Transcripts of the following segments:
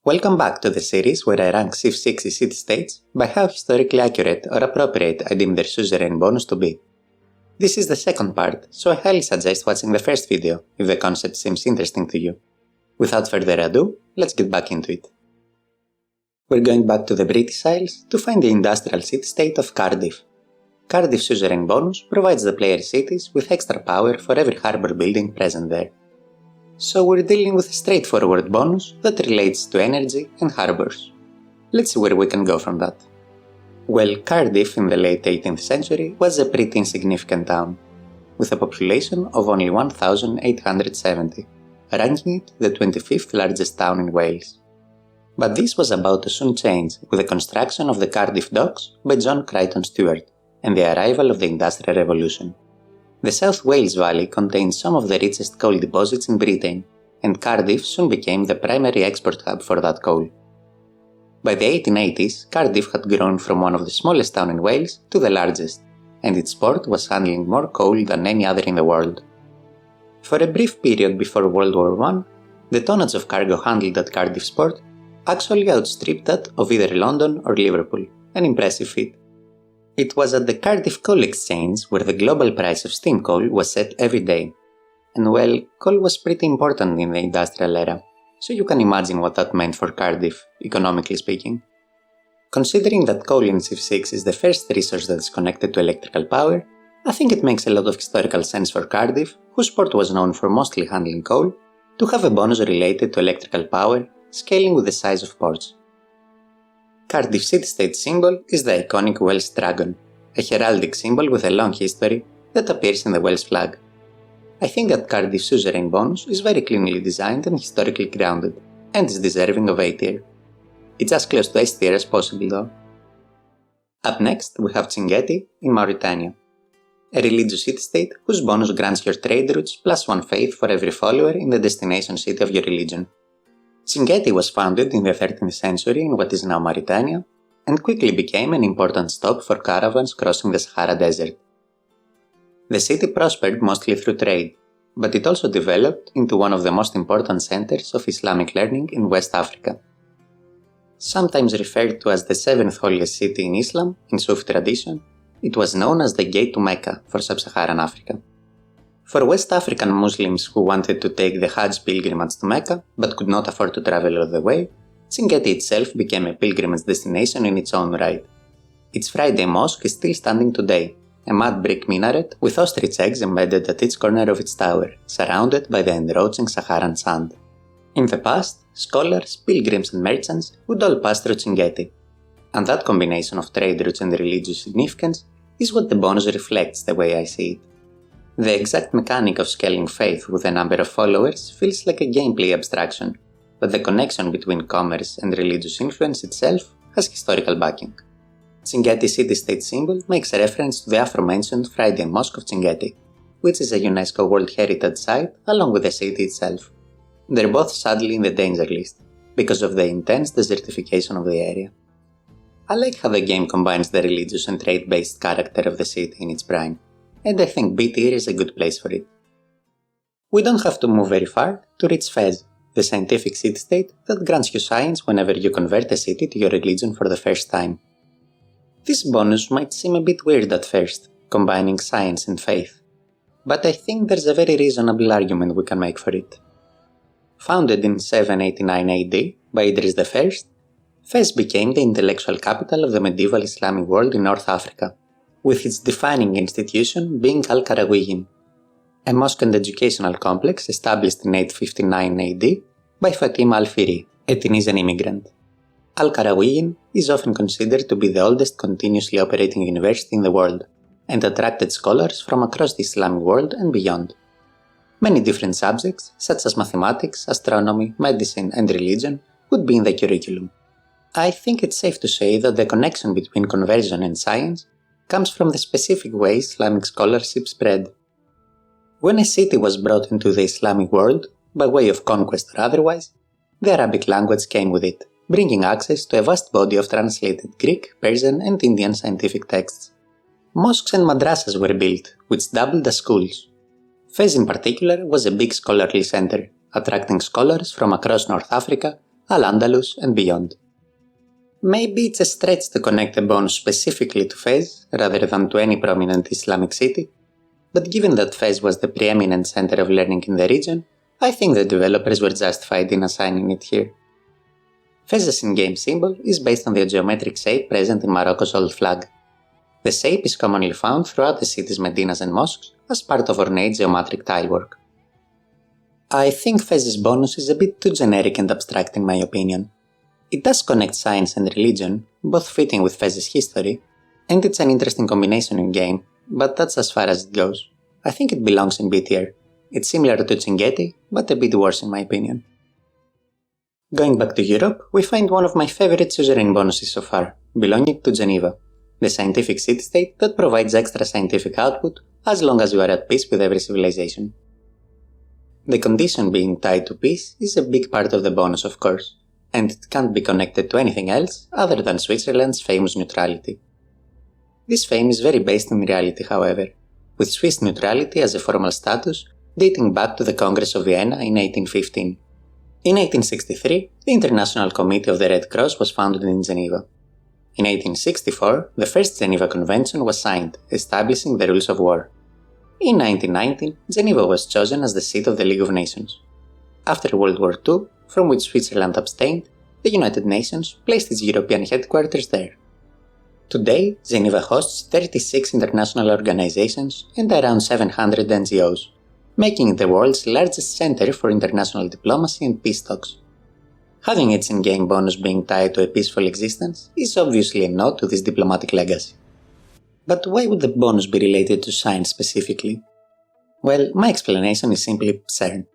Welcome back to the series where I rank Civ 6 city-states by how historically accurate or appropriate I deem their suzerain bonus to be. This is the second part, so I highly suggest watching the first video if the concept seems interesting to you. Without further ado, let's get back into it. We're going back to the British Isles to find the industrial city-state of Cardiff. Cardiff's suzerain bonus provides the player cities with extra power for every harbour building present there. So we're dealing with a straightforward bonus that relates to energy and harbours. Let's see where we can go from that. Well, Cardiff in the late 18th century was a pretty insignificant town, with a population of only 1,870, ranking it the 25th largest town in Wales. But this was about to soon change with the construction of the Cardiff docks by John Crichton Stuart and the arrival of the Industrial Revolution. The South Wales Valley contained some of the richest coal deposits in Britain, and Cardiff soon became the primary export hub for that coal. By the 1880s, Cardiff had grown from one of the smallest towns in Wales to the largest, and its port was handling more coal than any other in the world. For a brief period before World War I, the tonnage of cargo handled at Cardiff's port actually outstripped that of either London or Liverpool, an impressive feat. It was at the Cardiff Coal Exchange where the global price of steam coal was set every day. And well, coal was pretty important in the industrial era, so you can imagine what that meant for Cardiff, economically speaking. Considering that coal in Civ 6 is the first resource that is connected to electrical power, I think it makes a lot of historical sense for Cardiff, whose port was known for mostly handling coal, to have a bonus related to electrical power, scaling with the size of ports. Cardiff's city-state symbol is the iconic Welsh dragon, a heraldic symbol with a long history that appears in the Welsh flag. I think that Cardiff's suzerain bonus is very cleanly designed and historically grounded, and is deserving of A tier. It's as close to S tier as possible though. Up next we have Chinguetti in Mauritania, a religious city-state whose bonus grants your trade routes +1 faith for every follower in the destination city of your religion. Chinguetti was founded in the 13th century in what is now Mauritania, and quickly became an important stop for caravans crossing the Sahara Desert. The city prospered mostly through trade, but it also developed into one of the most important centers of Islamic learning in West Africa. Sometimes referred to as the 7th holiest city in Islam in Sufi tradition, it was known as the Gate to Mecca for Sub-Saharan Africa. For West African Muslims who wanted to take the Hajj pilgrimage to Mecca but could not afford to travel all the way, Chinguetti itself became a pilgrimage destination in its own right. Its Friday mosque is still standing today, a mud brick minaret with ostrich eggs embedded at each corner of its tower, surrounded by the encroaching Saharan sand. In the past, scholars, pilgrims and merchants would all pass through Chinguetti, and that combination of trade routes and religious significance is what the bonus reflects the way I see it. The exact mechanic of scaling faith with a number of followers feels like a gameplay abstraction, but the connection between commerce and religious influence itself has historical backing. Chinguetti's city-state symbol makes reference to the aforementioned Friday Mosque of Chinguetti, which is a UNESCO World Heritage Site along with the city itself. They're both sadly in the danger list, because of the intense desertification of the area. I like how the game combines the religious and trade-based character of the city in its prime, and I think B tier is a good place for it. We don't have to move very far to reach Fez, the scientific city-state that grants you science whenever you convert a city to your religion for the first time. This bonus might seem a bit weird at first, combining science and faith, but I think there's a very reasonable argument we can make for it. Founded in 789 AD by Idris I, Fez became the intellectual capital of the medieval Islamic world in North Africa, with its defining institution being Al-Qarawiyyin, a mosque and educational complex established in 859 AD by Fatima al-Fihri, a Tunisian immigrant. Al-Qarawiyyin is often considered to be the oldest continuously operating university in the world, and attracted scholars from across the Islamic world and beyond. Many different subjects, such as mathematics, astronomy, medicine and religion, would be in the curriculum. I think it's safe to say that the connection between conversion and science comes from the specific way Islamic scholarship spread. When a city was brought into the Islamic world, by way of conquest or otherwise, the Arabic language came with it, bringing access to a vast body of translated Greek, Persian and Indian scientific texts. Mosques and madrasas were built, which doubled as schools. Fez in particular was a big scholarly center, attracting scholars from across North Africa Al-Andalus, and beyond. Maybe it's a stretch to connect the bonus specifically to Fez rather than to any prominent Islamic city, but given that Fez was the preeminent center of learning in the region, I think the developers were justified in assigning it here. Fez's in-game symbol is based on the geometric shape present in Morocco's old flag. The shape is commonly found throughout the city's medinas and mosques as part of ornate geometric tilework. I think Fez's bonus is a bit too generic and abstract in my opinion. It does connect science and religion, both fitting with Fez's history, and it's an interesting combination in-game, but that's as far as it goes. I think it belongs in B tier. It's similar to Chinguetti, but a bit worse in my opinion. Going back to Europe, we find one of my favorite suzerain bonuses so far, belonging to Geneva, the scientific city-state that provides extra scientific output as long as you are at peace with every civilization. The condition being tied to peace is a big part of the bonus, of course, and it can't be connected to anything else other than Switzerland's famous neutrality. This fame is very based in reality, however, with Swiss neutrality as a formal status dating back to the Congress of Vienna in 1815. In 1863, the International Committee of the Red Cross was founded in Geneva. In 1864, the first Geneva Convention was signed, establishing the rules of war. In 1919, Geneva was chosen as the seat of the League of Nations. After World War II, from which Switzerland abstained, the United Nations placed its European headquarters there. Today, Geneva hosts 36 international organizations and around 700 NGOs, making it the world's largest center for international diplomacy and peace talks. Having its in-game bonus being tied to a peaceful existence is obviously a nod to this diplomatic legacy. But why would the bonus be related to science specifically? Well, my explanation is simply CERN.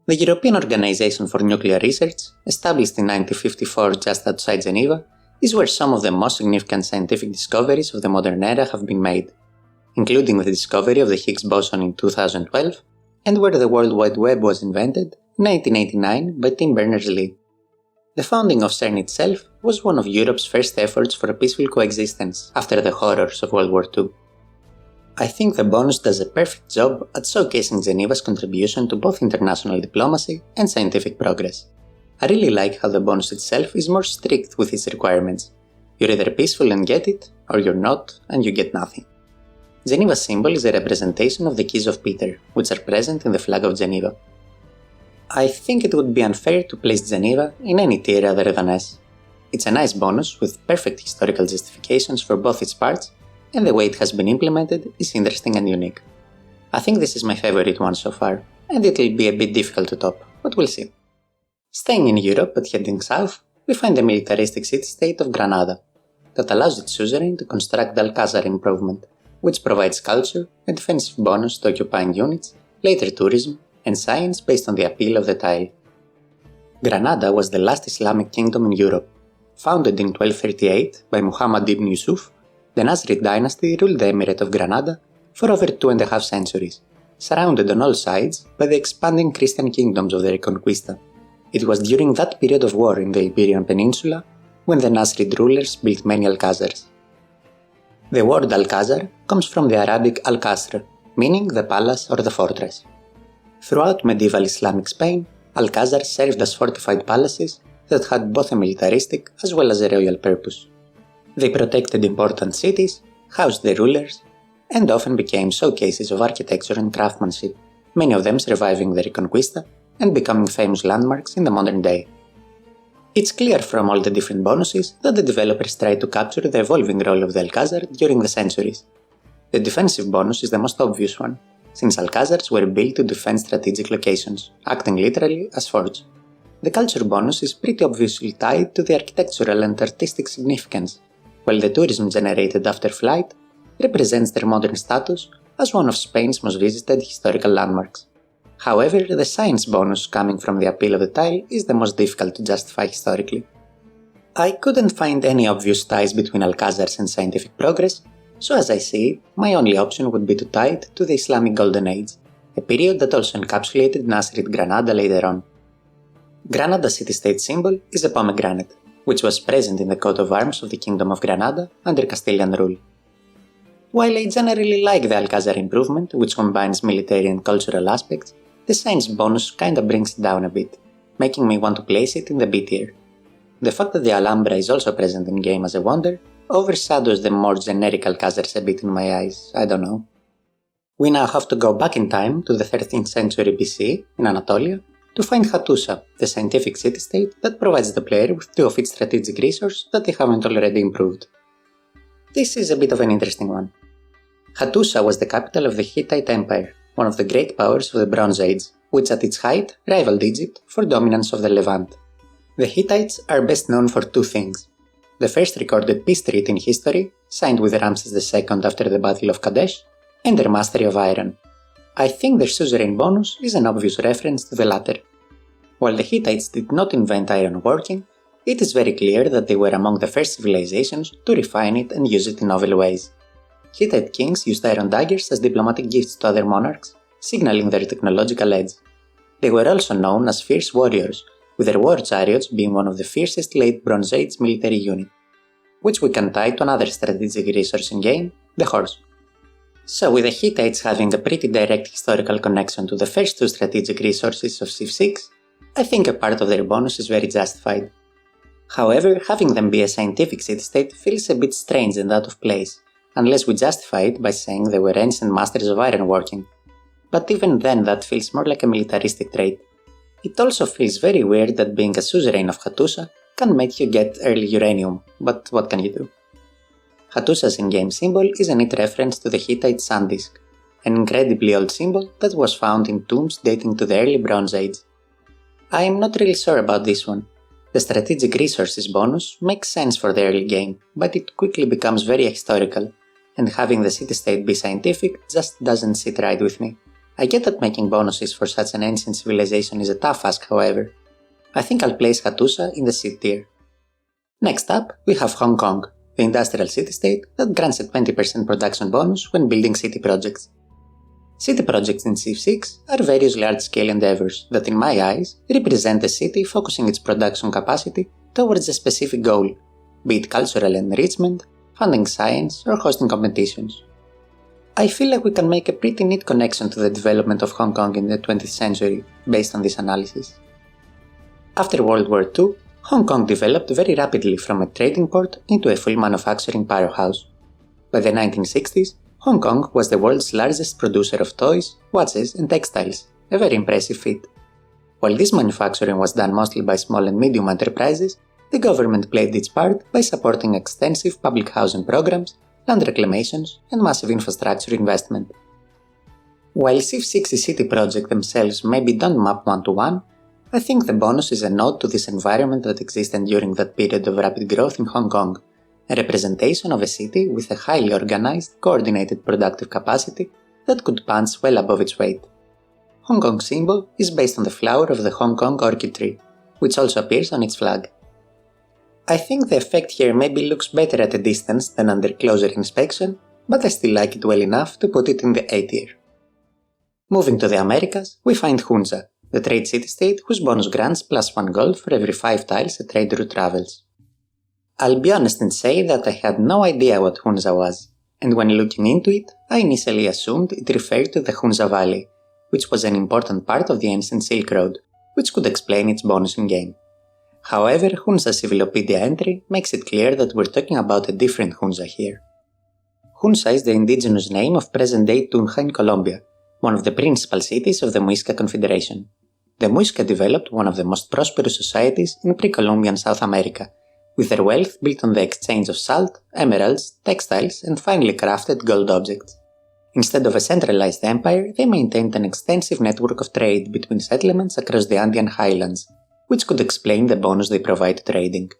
The European Organization for Nuclear Research, established in 1954 just outside Geneva, is where some of the most significant scientific discoveries of the modern era have been made, including the discovery of the Higgs boson in 2012, and where the World Wide Web was invented in 1989 by Tim Berners-Lee. The founding of CERN itself was one of Europe's first efforts for a peaceful coexistence after the horrors of World War II. I think the bonus does a perfect job at showcasing Geneva's contribution to both international diplomacy and scientific progress. I really like how the bonus itself is more strict with its requirements. You're either peaceful and get it, or you're not and you get nothing. Geneva's symbol is a representation of the keys of Peter, which are present in the flag of Geneva. I think it would be unfair to place Geneva in any tier other than S. It's a nice bonus with perfect historical justifications for both its parts, and the way it has been implemented is interesting and unique. I think this is my favorite one so far, and it'll be a bit difficult to top, but we'll see. Staying in Europe but heading south, we find the militaristic city-state of Granada, that allows its suzerain to construct the Alcazar improvement, which provides culture, a defensive bonus to occupying units, later tourism, and science based on the appeal of the tile. Granada was the last Islamic kingdom in Europe. Founded in 1238 by Muhammad ibn Yusuf, the Nasrid dynasty ruled the Emirate of Granada for over 2.5 centuries, surrounded on all sides by the expanding Christian kingdoms of the Reconquista. It was during that period of war in the Iberian Peninsula when the Nasrid rulers built many alcazars. The word Alcazar comes from the Arabic Al-Qasr, meaning the palace or the fortress. Throughout medieval Islamic Spain, Alcazars served as fortified palaces that had both a militaristic as well as a royal purpose. They protected important cities, housed the rulers, and often became showcases of architecture and craftsmanship, many of them surviving the Reconquista and becoming famous landmarks in the modern day. It's clear from all the different bonuses that the developers tried to capture the evolving role of the Alcazar during the centuries. The defensive bonus is the most obvious one, since Alcazars were built to defend strategic locations, acting literally as forts. The culture bonus is pretty obviously tied to the architectural and artistic significance, while the tourism generated after flight represents their modern status as one of Spain's most visited historical landmarks. However, the science bonus coming from the appeal of the tile is the most difficult to justify historically. I couldn't find any obvious ties between Alcazars and scientific progress, so as I see it, my only option would be to tie it to the Islamic Golden Age, a period that also encapsulated Nasrid Granada later on. Granada's city-state symbol is a pomegranate, which was present in the coat of arms of the Kingdom of Granada under Castilian rule. While I generally like the Alcazar improvement, which combines military and cultural aspects, the science bonus kinda brings it down a bit. making me want to place it in the B tier. The fact that the Alhambra is also present in game as a wonder overshadows the more generic Alcazars a bit in my eyes, I don't know. We now have to go back in time to the 13th century BC in Anatolia to find Hattusa, the scientific city-state that provides the player with 2 of its strategic resources that they haven't already improved. This is a bit of an interesting one. Hattusa was the capital of the Hittite Empire, one of the great powers of the Bronze Age, which at its height rivaled Egypt for dominance of the Levant. The Hittites are best known for 2 things. The first recorded peace treaty in history, signed with Ramses II after the Battle of Kadesh, and their mastery of iron. I think their suzerain bonus is an obvious reference to the latter. While the Hittites did not invent iron working, it is very clear that they were among the first civilizations to refine it and use it in novel ways. Hittite kings used iron daggers as diplomatic gifts to other monarchs, signaling their technological edge. They were also known as fierce warriors, with their war chariots being one of the fiercest late Bronze Age military units, which we can tie to another strategic resource in game, the horse. So with the Hittites having a pretty direct historical connection to the first 2 strategic resources of Civ 6, I think a part of their bonus is very justified. However, having them be a scientific city-state feels a bit strange and out of place, unless we justify it by saying they were ancient masters of ironworking. But even then that feels more like a militaristic trait. It also feels very weird that being a suzerain of Hattusa can make you get early uranium, but what can you do? Hattusa's in-game symbol is a neat reference to the Hittite sun disk, an incredibly old symbol that was found in tombs dating to the early Bronze Age. I am not really sure about this one. The strategic resources bonus makes sense for the early game, but it quickly becomes very historical, and having the city-state be scientific just doesn't sit right with me. I get that making bonuses for such an ancient civilization is a tough ask, however. I think I'll place Hattusa in the C tier. Next up, we have Hong Kong, the industrial city-state that grants a 20% production bonus when building city projects. City projects in Civ 6 are various large-scale endeavors that, in my eyes, represent a city focusing its production capacity towards a specific goal, be it cultural enrichment, funding science, or hosting competitions. I feel like we can make a pretty neat connection to the development of Hong Kong in the 20th century based on this analysis. After World War II, Hong Kong developed very rapidly from a trading port into a full manufacturing powerhouse. By the 1960s, Hong Kong was the world's largest producer of toys, watches, and textiles, a very impressive feat. While this manufacturing was done mostly by small and medium enterprises, the government played its part by supporting extensive public housing programs, land reclamations, and massive infrastructure investment. While Civ 6's city projects themselves maybe don't map one-to-one, I think the bonus is a nod to this environment that existed during that period of rapid growth in Hong Kong, a representation of a city with a highly organized, coordinated productive capacity that could punch well above its weight. Hong Kong's symbol is based on the flower of the Hong Kong orchid tree, which also appears on its flag. I think the effect here maybe looks better at a distance than under closer inspection, but I still like it well enough to put it in the A tier. Moving to the Americas, we find Hunza, the trade city-state whose bonus grants +1 gold for every 5 tiles a trade route travels. I'll be honest and say that I had no idea what Hunza was, and when looking into it, I initially assumed it referred to the Hunza Valley, which was an important part of the ancient Silk Road, which could explain its bonus in-game. However, Hunza's Civilopedia entry makes it clear that we're talking about a different Hunza here. Hunza is the indigenous name of present-day Tunja in Colombia, one of the principal cities of the Muisca Confederation. The Muisca developed one of the most prosperous societies in pre-Columbian South America, with their wealth built on the exchange of salt, emeralds, textiles, and finely crafted gold objects. Instead of a centralized empire, they maintained an extensive network of trade between settlements across the Andean highlands, which could explain the bonus they provide to trading.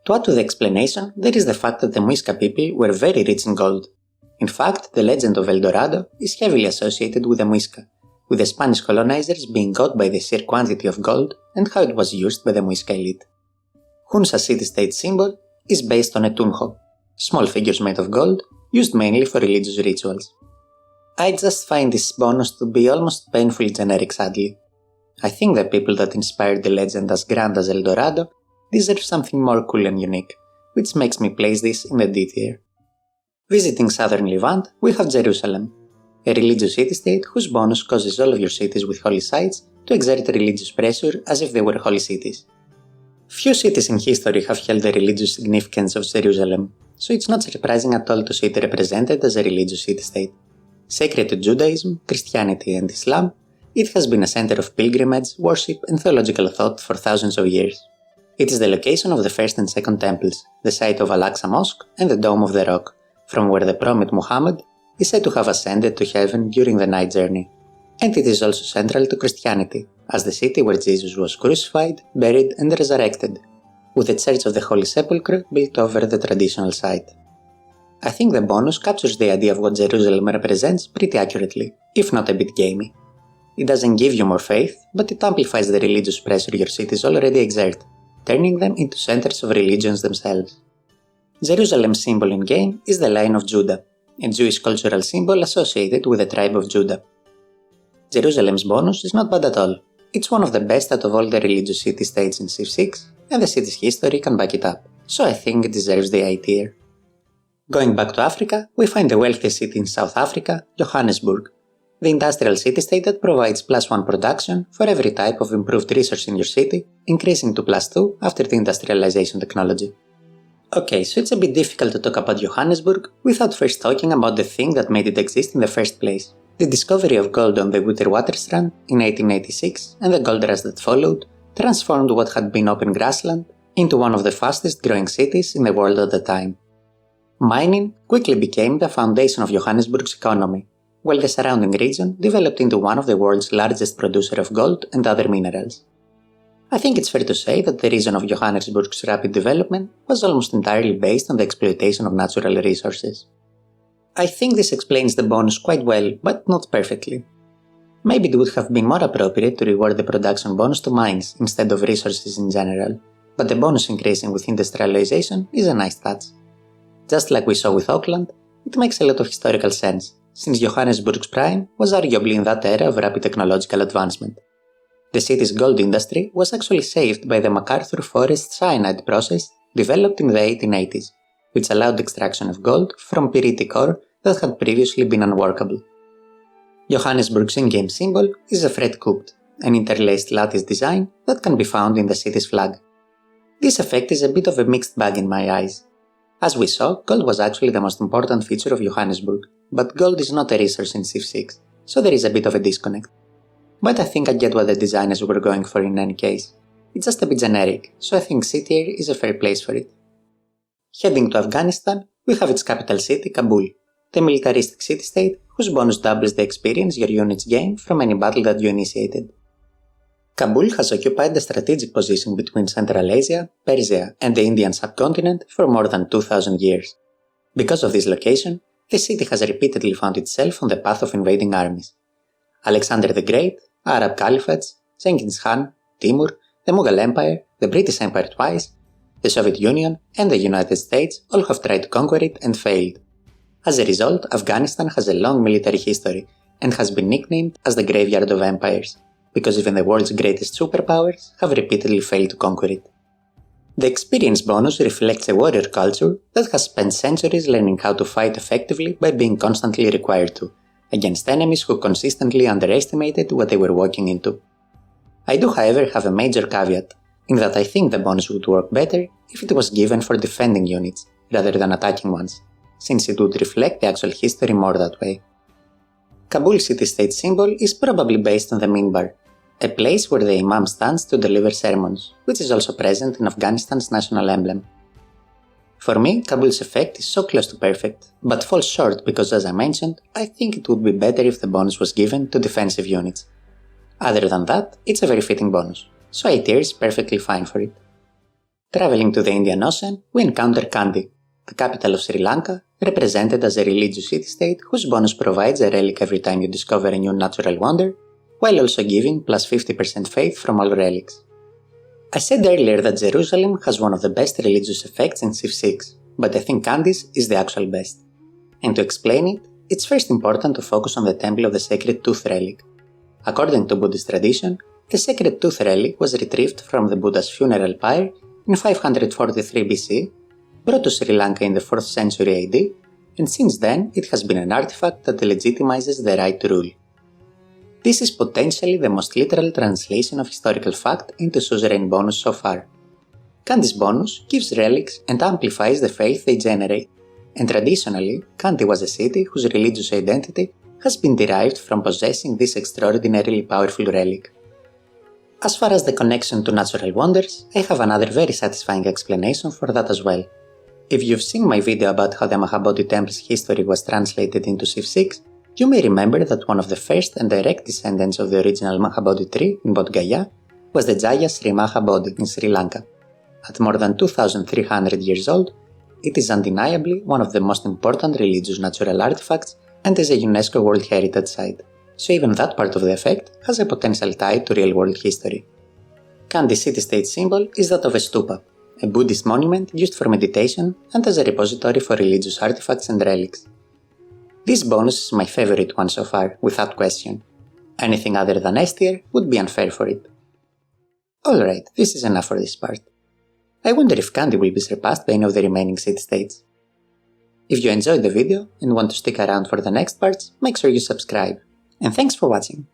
To add to the explanation, there is the fact that the Muisca people were very rich in gold. In fact, the legend of El Dorado is heavily associated with the Muisca, with the Spanish colonizers being awed by the sheer quantity of gold and how it was used by the Muisca elite. Hunza's city-state symbol is based on a tunjo, small figures made of gold, used mainly for religious rituals. I just find this bonus to be almost painfully generic, sadly. I think the people that inspired the legend as grand as El Dorado deserve something more cool and unique, which makes me place this in the D tier. Visiting southern Levant, we have Jerusalem, a religious city-state whose bonus causes all of your cities with holy sites to exert religious pressure as if they were holy cities. Few cities in history have held the religious significance of Jerusalem, so it's not surprising at all to see it represented as a religious city-state. Sacred to Judaism, Christianity and Islam, it has been a center of pilgrimage, worship and theological thought for thousands of years. It is the location of the first and second temples, the site of Al-Aqsa Mosque and the Dome of the Rock, from where the Prophet Muhammad is said to have ascended to heaven during the night journey. And it is also central to Christianity, as the city where Jesus was crucified, buried and resurrected, with the Church of the Holy Sepulchre built over the traditional site. I think the bonus captures the idea of what Jerusalem represents pretty accurately, if not a bit gamey. It doesn't give you more faith, but it amplifies the religious pressure your cities already exert, turning them into centers of religions themselves. Jerusalem's symbol in game is the Lion of Judah, a Jewish cultural symbol associated with the tribe of Judah. Jerusalem's bonus is not bad at all. It's one of the best out of all the religious city-states in Civ 6, and the city's history can back it up, so I think it deserves the A tier. Going back to Africa, we find the wealthiest city in South Africa, Johannesburg, the industrial city-state that provides +1 production for every type of improved resource in your city, increasing to +2 after the industrialization technology. Okay, so it's a bit difficult to talk about Johannesburg without first talking about the thing that made it exist in the first place. The discovery of gold on the Witwatersrand in 1886 and the gold rush that followed transformed what had been open grassland into one of the fastest growing cities in the world at the time. Mining quickly became the foundation of Johannesburg's economy, while the surrounding region developed into one of the world's largest producers of gold and other minerals. I think it's fair to say that the reason of Johannesburg's rapid development was almost entirely based on the exploitation of natural resources. I think this explains the bonus quite well, but not perfectly. Maybe it would have been more appropriate to reward the production bonus to mines instead of resources in general, but the bonus increasing with industrialization is a nice touch. Just like we saw with Auckland, it makes a lot of historical sense, since Johannesburg's prime was arguably in that era of rapid technological advancement. The city's gold industry was actually saved by the MacArthur Forest cyanide process developed in the 1880s, which allowed extraction of gold from pyritic ore that had previously been unworkable. Johannesburg's in-game symbol is a fret couped, an interlaced lattice design that can be found in the city's flag. This effect is a bit of a mixed bag in my eyes. As we saw, gold was actually the most important feature of Johannesburg, but gold is not a resource in Civ 6, so there is a bit of a disconnect. But I think I get what the designers were going for in any case. It's just a bit generic, so I think C tier is a fair place for it. Heading to Afghanistan, we have its capital city, Kabul, the militaristic city-state whose bonus doubles the experience your units gain from any battle that you initiated. Kabul has occupied a strategic position between Central Asia, Persia, and the Indian subcontinent for more than 2000 years. Because of this location, the city has repeatedly found itself on the path of invading armies. Alexander the Great, Arab Caliphates, Genghis Khan, Timur, the Mughal Empire, the British Empire twice, the Soviet Union, and the United States all have tried to conquer it and failed. As a result, Afghanistan has a long military history and has been nicknamed as the Graveyard of Empires, because even the world's greatest superpowers have repeatedly failed to conquer it. The experience bonus reflects a warrior culture that has spent centuries learning how to fight effectively by being constantly required to, against enemies who consistently underestimated what they were walking into. I do, however, have a major caveat, in that I think the bonus would work better if it was given for defending units, rather than attacking ones, since it would reflect the actual history more that way. Kabul city-state symbol is probably based on the minbar, a place where the imam stands to deliver sermons, which is also present in Afghanistan's national emblem. For me, Kabul's effect is so close to perfect, but falls short because, as I mentioned, I think it would be better if the bonus was given to defensive units. Other than that, it's a very fitting bonus, so A tier is perfectly fine for it. Traveling to the Indian Ocean, we encounter Kandy, the capital of Sri Lanka, represented as a religious city-state whose bonus provides a relic every time you discover a new natural wonder, while also giving plus 50% faith from all relics. I said earlier that Jerusalem has one of the best religious effects in Civ 6, but I think Kandy's is the actual best. And to explain it, it's first important to focus on the temple of the Sacred Tooth relic. According to Buddhist tradition, the Sacred Tooth relic was retrieved from the Buddha's funeral pyre in 543 BC, brought to Sri Lanka in the 4th century AD, and since then it has been an artifact that legitimizes the right to rule. This is potentially the most literal translation of historical fact into suzerain bonus so far. Kandy's bonus gives relics and amplifies the faith they generate, and traditionally, Kandy was a city whose religious identity has been derived from possessing this extraordinarily powerful relic. As far as the connection to natural wonders, I have another very satisfying explanation for that as well. If you've seen my video about how the Mahabodhi temple's history was translated into Civ 6, you may remember that one of the first and direct descendants of the original Mahabodhi tree in Bodh Gaya was the Jaya Sri Mahabodhi in Sri Lanka. At more than 2,300 years old, it is undeniably one of the most important religious natural artifacts and is a UNESCO World Heritage Site, so even that part of the effect has a potential tie to real-world history. Kandy's city-state symbol is that of a stupa, a Buddhist monument used for meditation and as a repository for religious artifacts and relics. This bonus is my favorite one so far, without question. Anything other than S tier would be unfair for it. Alright, this is enough for this part. I wonder if Kandy will be surpassed by any of the remaining city-states. If you enjoyed the video and want to stick around for the next parts, make sure you subscribe. And thanks for watching.